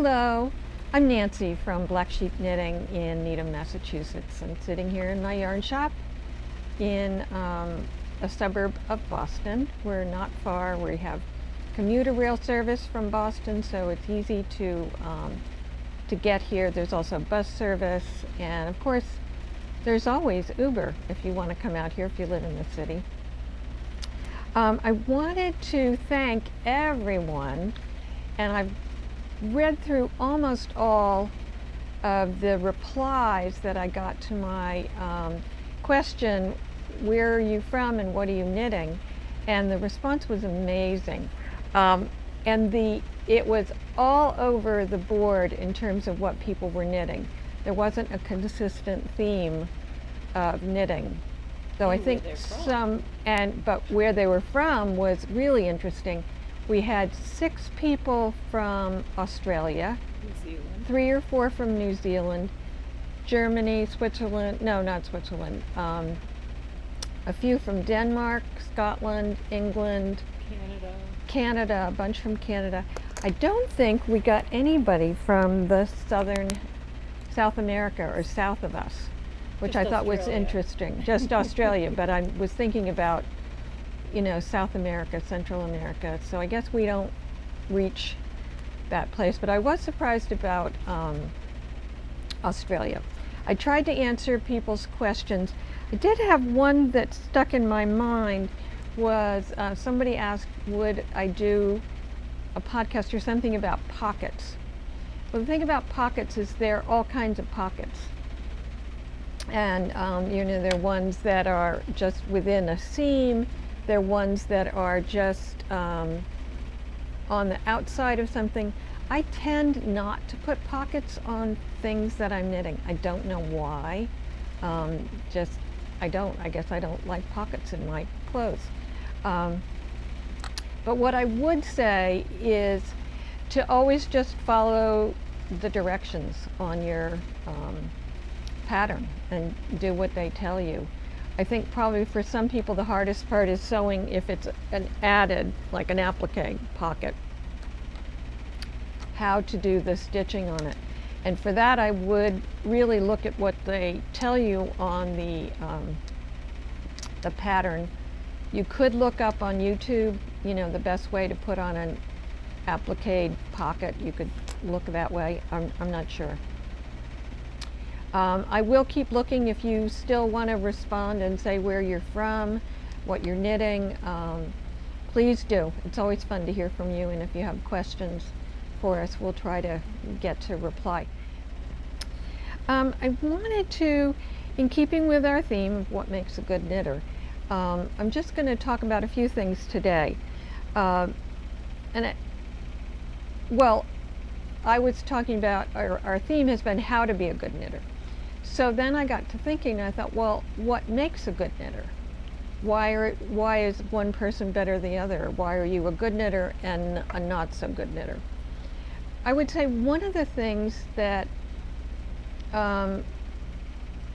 Hello, I'm Nancy from Black Sheep Knitting in Needham, Massachusetts. I'm sitting here in my yarn shop in a suburb of Boston. We're not far. We have commuter rail service from Boston, so it's easy to get here. There's also bus service, and of course, there's always Uber if you want to come out here if you live in the city. I wanted to thank everyone, and I've read through almost all of the replies that I got to my question, where are you from and what are you knitting? And the response was amazing. It was all over the board in terms of what people were knitting. There wasn't a consistent theme of knitting. So I think but where they were from was really interesting. We had 6 people from Australia, New Zealand. 3 or 4 from New Zealand, Germany, Switzerland, no, not Switzerland, a few from Denmark, Scotland, England, Canada, a bunch from Canada. I don't think we got anybody from the South America or south of us, which Just I thought was Australia. interesting. Just Australia, but I was thinking about, South America, Central America. So I guess we don't reach that place. But I was surprised about Australia. I tried to answer people's questions. I did have one that stuck in my mind was somebody asked, would I do a podcast or something about pockets? Well, the thing about pockets is there are all kinds of pockets. And there are ones that are just within a seam. There are ones that are just on the outside of something. I tend not to put pockets on things that I'm knitting. I don't know why. I don't. I guess I don't like pockets in my clothes. But what I would say is to always just follow the directions on your pattern and do what they tell you. I think probably for some people the hardest part is sewing if it's an added, like an applique pocket, how to do the stitching on it. And for that I would really look at what they tell you on the pattern. You could look up on YouTube, the best way to put on an applique pocket. You could look that way. I'm not sure. I will keep looking if you still want to respond and say where you're from, what you're knitting. Please do. It's always fun to hear from you, and if you have questions for us, we'll try to get to reply. I wanted to, in keeping with our theme of what makes a good knitter, I'm just going to talk about a few things today. I was talking about our theme has been how to be a good knitter. So then I got to thinking, and I thought, well, what makes a good knitter? Why is one person better than the other? Why are you a good knitter and a not so good knitter? I would say one of the things that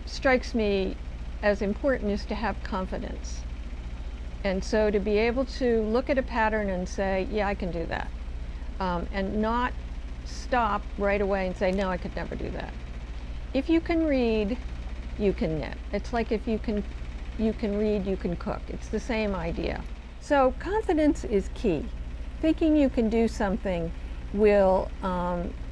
strikes me as important is to have confidence. And so to be able to look at a pattern and say, yeah, I can do that. And not stop right away and say, no, I could never do that. If you can read, you can knit. It's like if you can read, you can cook. It's the same idea. So confidence is key. Thinking you can do something will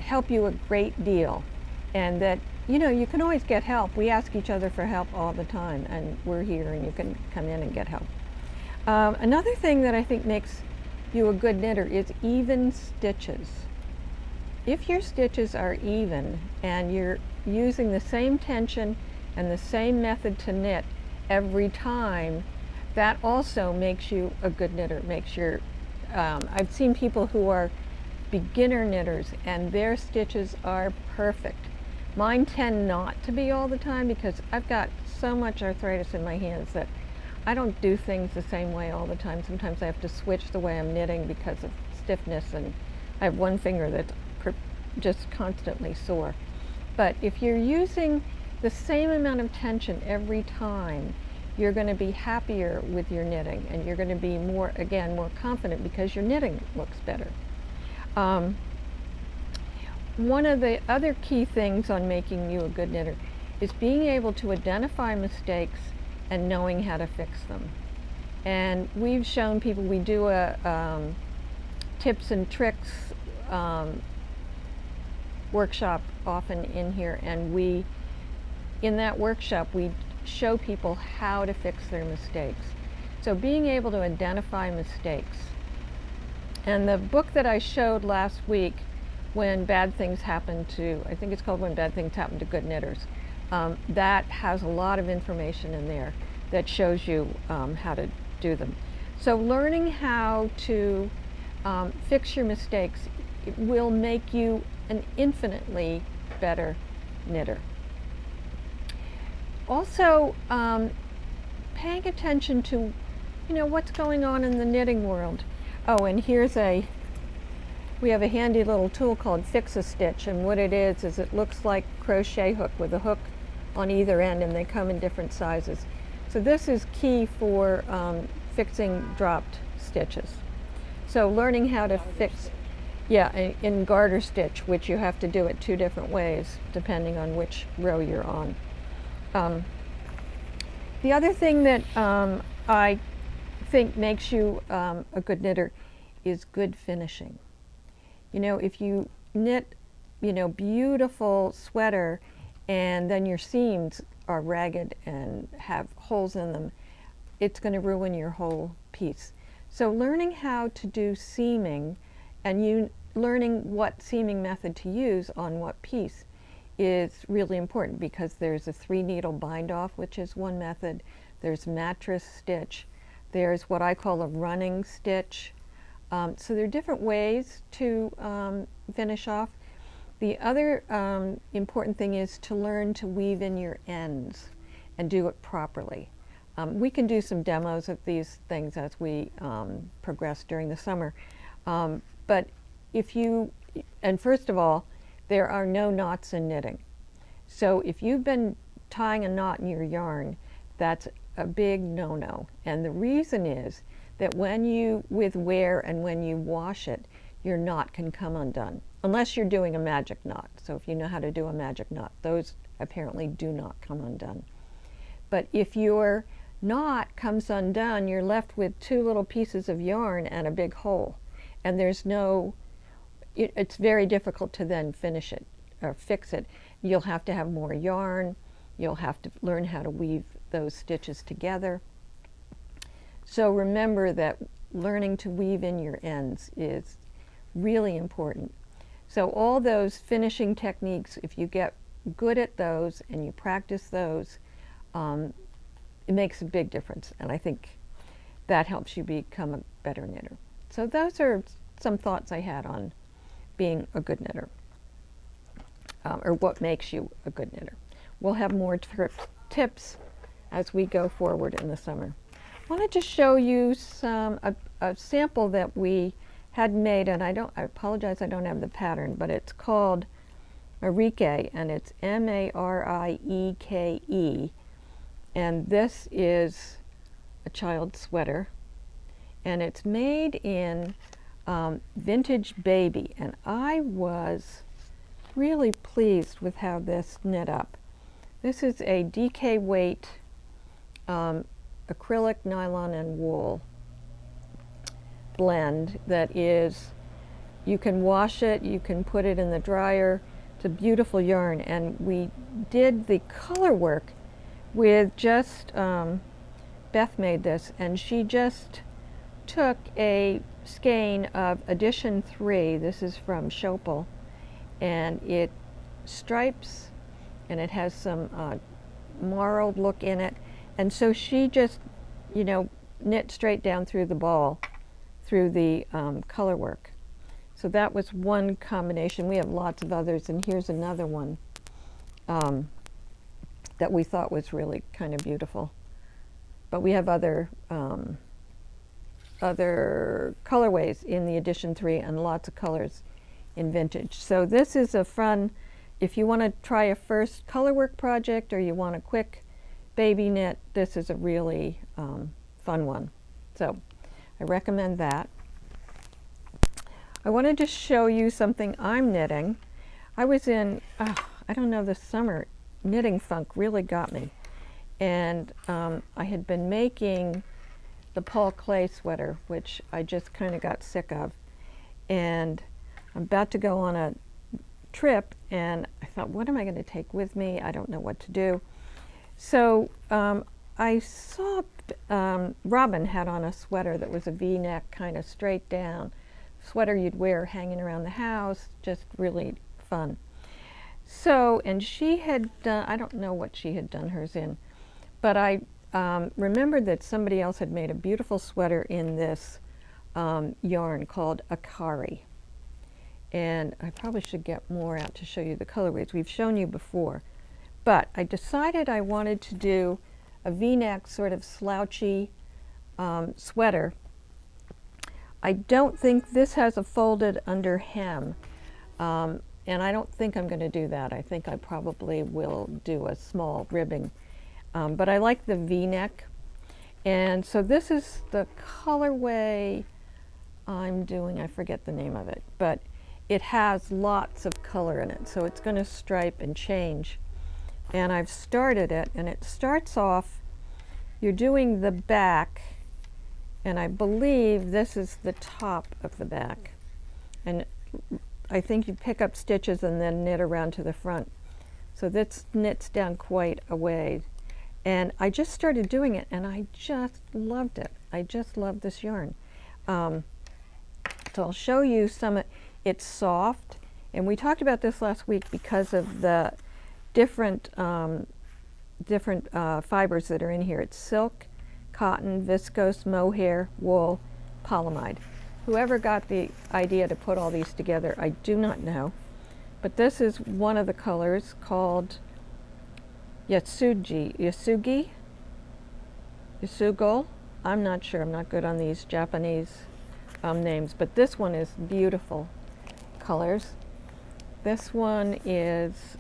help you a great deal. And that, you can always get help. We ask each other for help all the time, and we're here and you can come in and get help. Another thing that I think makes you a good knitter is even stitches. If your stitches are even and you're using the same tension and the same method to knit every time, that also makes you a good knitter. I've seen people who are beginner knitters and their stitches are perfect. Mine tend not to be all the time because I've got so much arthritis in my hands that I don't do things the same way all the time. Sometimes I have to switch the way I'm knitting because of stiffness, and I have one finger that's just constantly sore. But if you're using the same amount of tension every time, you're going to be happier with your knitting, and you're going to be more confident because your knitting looks better. one of the other key things on making you a good knitter is being able to identify mistakes and knowing how to fix them. And we've shown people, we do a tips and tricks workshop often in here, and in that workshop we show people how to fix their mistakes. So being able to identify mistakes. And the book that I showed last week, When Bad Things Happen to, I think it's called When Bad Things Happen to Good Knitters, that has a lot of information in there that shows you how to do them. So learning how to fix your mistakes will make you an infinitely better knitter. Also, paying attention to, what's going on in the knitting world. Oh, and we have a handy little tool called Fix-A-Stitch, and what it is it looks like crochet hook with a hook on either end, and they come in different sizes. So this is key for fixing dropped stitches. So learning how to fix, in garter stitch, which you have to do it 2 different ways depending on which row you're on. The other thing that I think makes you a good knitter is good finishing. If you knit, beautiful sweater and then your seams are ragged and have holes in them, it's going to ruin your whole piece. So learning how to do seaming and learning what seaming method to use on what piece is really important, because there's a 3-needle bind off, which is one method. There's mattress stitch. There's what I call a running stitch. So there are different ways to finish off. The other important thing is to learn to weave in your ends and do it properly. We can do some demos of these things as we progress during the summer. But and first of all, there are no knots in knitting. So if you've been tying a knot in your yarn, that's a big no-no. And the reason is that with wear and when you wash it, your knot can come undone, unless you're doing a magic knot. So if you know how to do a magic knot, those apparently do not come undone. But if your knot comes undone, you're left with 2 little pieces of yarn and a big hole. And it's very difficult to then finish it or fix it. You'll have to have more yarn. You'll have to learn how to weave those stitches together. So remember that learning to weave in your ends is really important. So all those finishing techniques, if you get good at those and you practice those, it makes a big difference. And I think that helps you become a better knitter. So those are some thoughts I had on being a good knitter, or what makes you a good knitter. We'll have more tips as we go forward in the summer. I wanted to show you a sample that we had made, and I apologize I don't have the pattern, but it's called Marieke, and it's M-A-R-I-E-K-E, and this is a child's sweater, and it's made in vintage baby, and I was really pleased with how this knit up. This is a DK weight acrylic, nylon, and wool blend that is, you can wash it, you can put it in the dryer. It's a beautiful yarn, and we did the color work with just, Beth made this, and she just took a skein of edition 3, this is from Schopel, and it stripes and it has some marled look in it, and so she just knit straight down through the ball through the color work. So that was one combination. We have lots of others, and here's another one that we thought was really kind of beautiful, but we have other colorways in the edition 3 and lots of colors in vintage. So this is a fun, if you want to try a first color work project or you want a quick baby knit, this is a really fun one. So I recommend that. I wanted to show you something I'm knitting. I was in, I don't know, this summer, knitting funk really got me. And I had been making the Paul Clay sweater, which I just kind of got sick of. And I'm about to go on a trip, and I thought, what am I going to take with me? I don't know what to do. So I saw Robin had on a sweater that was a V-neck, kind of straight down sweater you'd wear hanging around the house, just really fun. So, and she had done, I don't know what she had done hers in, but I remembered that somebody else had made a beautiful sweater in this yarn called Akari. And I probably should get more out to show you the colorways. We've shown you before. But I decided I wanted to do a V-neck sort of slouchy sweater. I don't think this has a folded under hem. And I don't think I'm going to do that. I think I probably will do a small ribbing. But I like the V-neck. And so this is the colorway I'm doing. I forget the name of it. But it has lots of color in it. So it's going to stripe and change. And I've started it. And it starts off, you're doing the back. And I believe this is the top of the back. And I think you pick up stitches and then knit around to the front. So this knits down quite a way. And I just started doing it and I just loved it. I just love this yarn. So I'll show you some. It's soft. And we talked about this last week because of the different fibers that are in here. It's silk, cotton, viscose, mohair, wool, polyamide. Whoever got the idea to put all these together, I do not know. But this is one of the colors called Yasugi? Yasugol? I'm not sure. I'm not good on these Japanese names. But this one is beautiful colors. This one is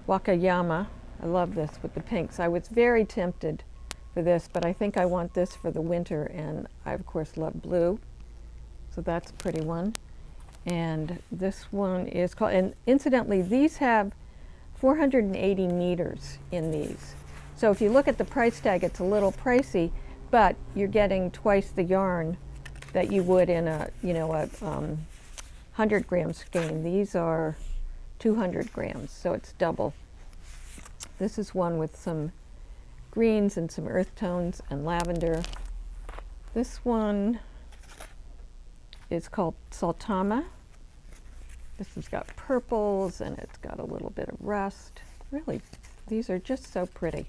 Wakayama. I love this with the pinks. I was very tempted for this, but I think I want this for the winter, and I of course love blue, so that's a pretty one. And this one is called, and incidentally these have 480 meters in these, so if you look at the price tag it's a little pricey, but you're getting twice the yarn that you would in a 100-gram skein. These are 200 grams, so it's double. This is one with some greens and some earth tones and lavender. This one is called Sultama. This has got purples and it's got a little bit of rust. Really, these are just so pretty.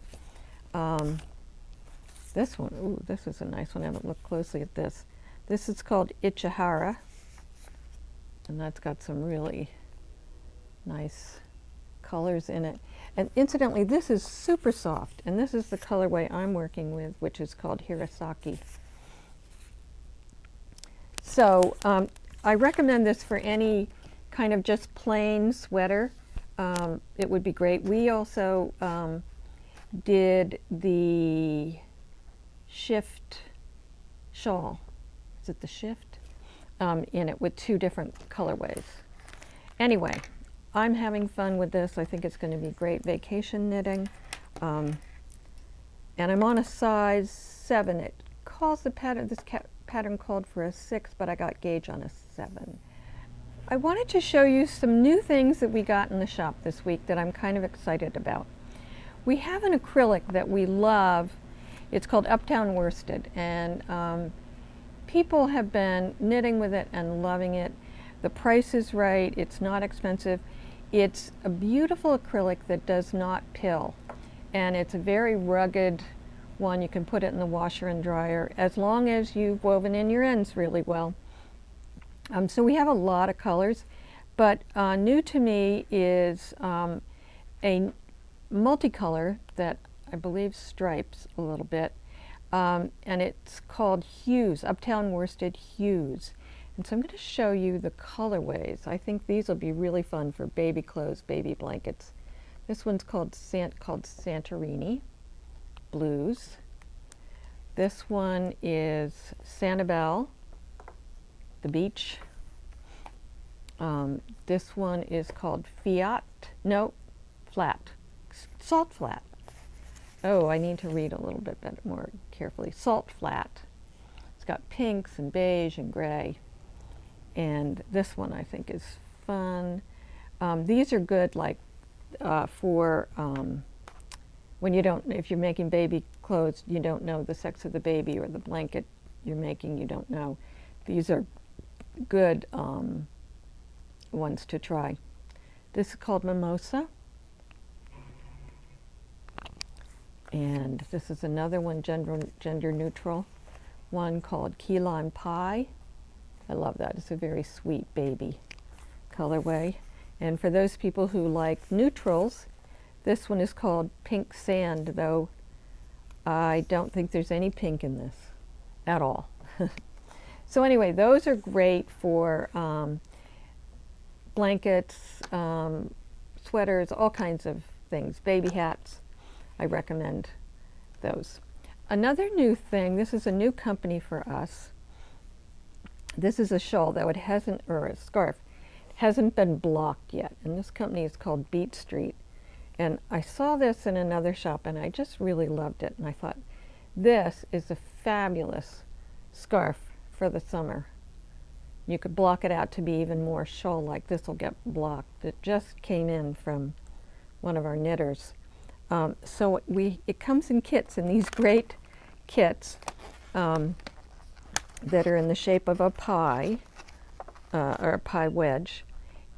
This one, ooh, this is a nice one. I haven't looked closely at this. This is called Ichihara, and that's got some really nice colors in it. And incidentally, this is super soft, and this is the colorway I'm working with, which is called Hirasaki. So I recommend this for any kind of just plain sweater. It would be great. We also did the shift shawl. Is it the shift? In it with 2 different colorways. Anyway, I'm having fun with this. I think it's going to be great vacation knitting. And I'm on a size 7. It calls the pattern, this pattern called for a 6, but I got gauge on a 7. I wanted to show you some new things that we got in the shop this week that I'm kind of excited about. We have an acrylic that we love. It's called Uptown Worsted, and people have been knitting with it and loving it. The price is right. It's not expensive. It's a beautiful acrylic that does not pill, and it's a very rugged one. You can put it in the washer and dryer as long as you've woven in your ends really well. So we have a lot of colors, but new to me is a multicolor that I believe stripes a little bit, and it's called Hues, Uptown Worsted Hues. And so I'm going to show you the colorways. I think these will be really fun for baby clothes, baby blankets. This one's called Santorini Blues. This one is Sanibel, the beach. This one is called Flat, Salt Flat. Oh, I need to read a little bit more carefully. Salt Flat. It's got pinks and beige and gray. And this one I think is fun. These are good like for when you don't, if you're making baby clothes, you don't know the sex of the baby, or the blanket you're making, you don't know. These are good ones to try. This is called Mimosa. And this is another one, gender neutral, one called Key Lime Pie. I love that. It's a very sweet baby colorway. And for those people who like neutrals, this one is called Pink Sand, though I don't think there's any pink in this at all. So anyway, those are great for blankets, sweaters, all kinds of things, baby hats. I recommend those. Another new thing, this is a new company for us. This is a shawl, though it hasn't, or a scarf, it hasn't been blocked yet. And this company is called Beat Street. And I saw this in another shop and I just really loved it. And I thought, this is a fabulous scarf for the summer. You could block it out to be even more shawl-like. This will get blocked. It just came in from one of our knitters. So it comes in kits, in these great kits that are in the shape of a pie, or a pie wedge.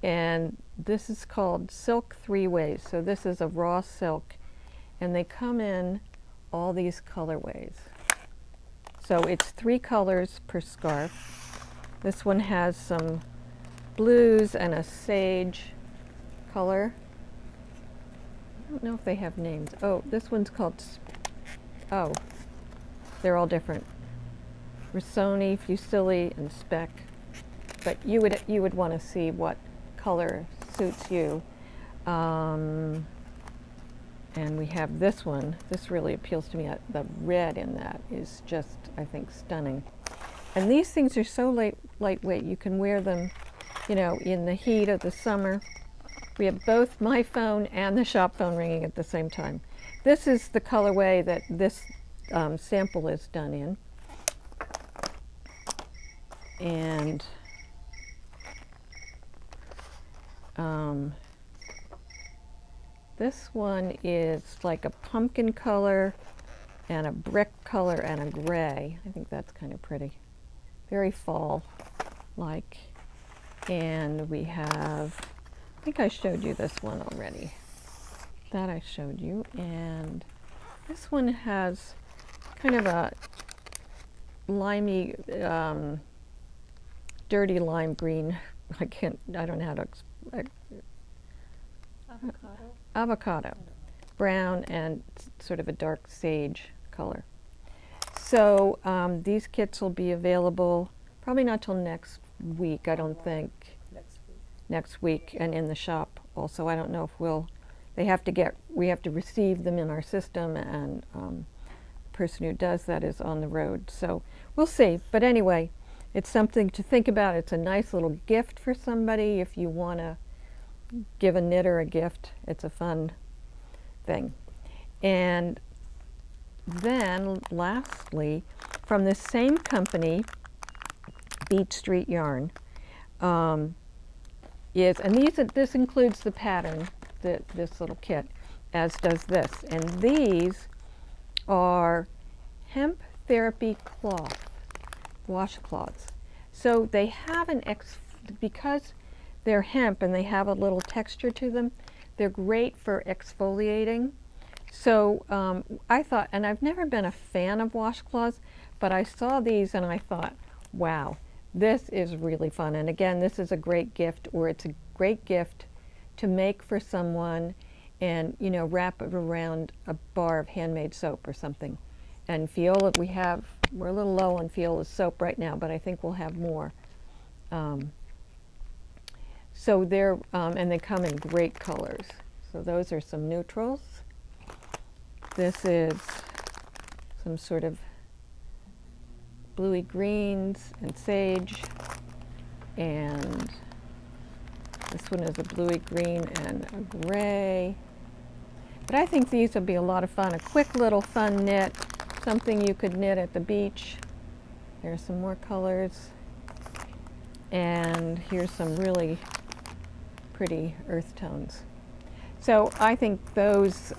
And this is called Silk 3 Ways. So this is a raw silk, and they come in all these colorways. So it's 3 colors per scarf. This one has some blues and a sage color. I don't know if they have names. Oh, this one's called, oh, they're all different. Risoni, Fusilli, and Speck. But you would want to see what color suits you. And we have this one. This really appeals to me. The red in that is just, I think, stunning. And these things are so lightweight. You can wear them, you know, in the heat of the summer. We have both my phone and the shop phone ringing at the same time. This is the colorway that this sample is done in. And this one is like a pumpkin color and a brick color and a gray. I think that's kind of pretty. Very fall-like. And we have, I think I showed you this one already. That I showed you. And this one has kind of a limey, dirty lime green. I don't know how to avocado, brown, and sort of a dark sage color. So these kits will be available probably not till next week, I don't think. Next week, and in the shop also. I don't know if we have to receive them in our system, and the person who does that is on the road. So we'll see. But anyway, it's something to think about. It's a nice little gift for somebody if you want to give a knitter a gift. It's a fun thing. And then lastly, from the same company, Beat Street Yarn, and this includes the pattern, this little kit, as does this. And these are hemp therapy cloth, washcloths. So they have because they're hemp and they have a little texture to them, they're great for exfoliating. So I thought, and I've never been a fan of washcloths, but I saw these and I thought, wow, this is really fun. And again, this is a great gift, or it's a great gift to make for someone and, you know, wrap it around a bar of handmade soap or something. And Fiola, we're a little low on Fiola's soap right now, but I think we'll have more. So they're, and they come in great colors. So those are some neutrals. This is some sort of bluey greens and sage, and This one is a bluey green and a gray. But I think these would be a lot of fun. A quick little fun knit, something you could knit at the beach. There's some more colors. And here's some really pretty earth tones. So I think those,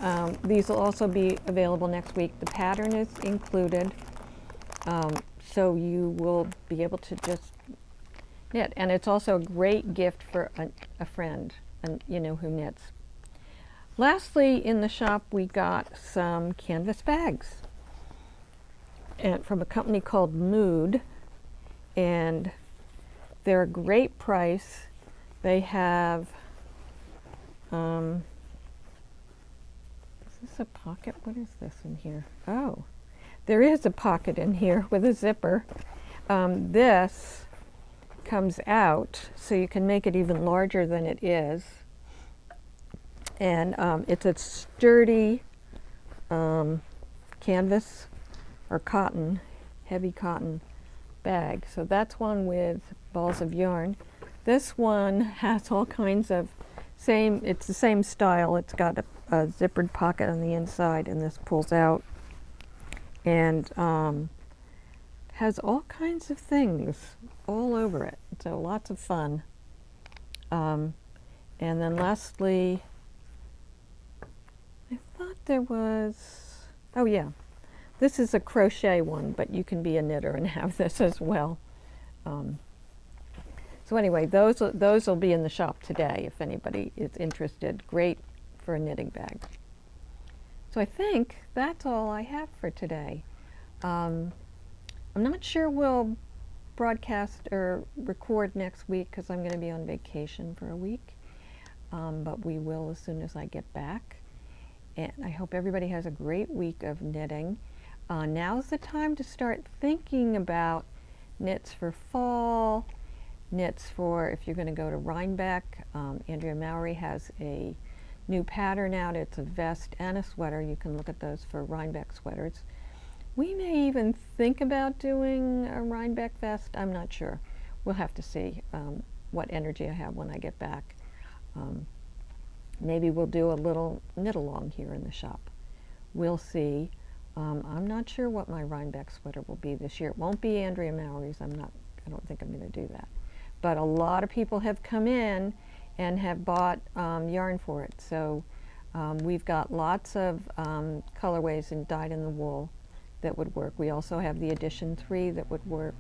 these will also be available next week. The pattern is included, so you will be able to just knit. And it's also a great gift for a friend, and you know, who knits. Lastly, in the shop we got some canvas bags, and from a company called Mood, and they're a great price. They have, is this a pocket? What is this in here? Oh, there is a pocket in here with a zipper. This comes out so you can make it even larger than it is. And it's a sturdy canvas or cotton, heavy cotton bag. So that's one with balls of yarn. This one has all kinds of it's the same style. It's got a zippered pocket on the inside, and this pulls out, and has all kinds of things all over it. So lots of fun. And then lastly, I thought there was, oh yeah, this is a crochet one, but you can be a knitter and have this as well. So anyway, those will be in the shop today if anybody is interested. Great for a knitting bag. So I think that's all I have for today. I'm not sure we'll broadcast or record next week because I'm going to be on vacation for a week, but we will as soon as I get back. And I hope everybody has a great week of knitting. Now's the time to start thinking about knits for fall, knits for if you're going to go to Rhinebeck. Andrea Mowry has a new pattern out. It's a vest and a sweater. You can look at those for Rhinebeck sweaters. We may even think about doing a Rhinebeck vest. I'm not sure. We'll have to see what energy I have when I get back. Maybe we'll do a little knit along here in the shop. We'll see. I'm not sure what my Rhinebeck sweater will be this year. It won't be Andrea Mowry's. I don't think I'm going to do that. But a lot of people have come in and have bought yarn for it. So we've got lots of colorways in dyed in the wool that would work. We also have the edition 3 that would work.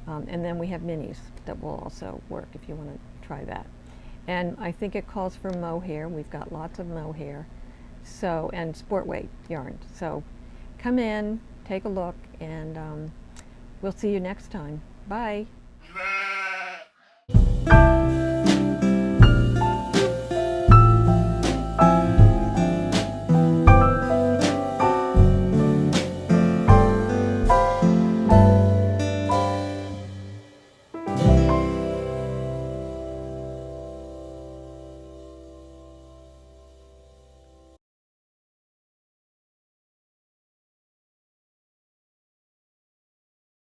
And then we have minis that will also work if you want to try that. And I think it calls for mohair. We've got lots of mohair. So, and sport weight yarn. So come in, take a look, and we'll see you next time. Bye.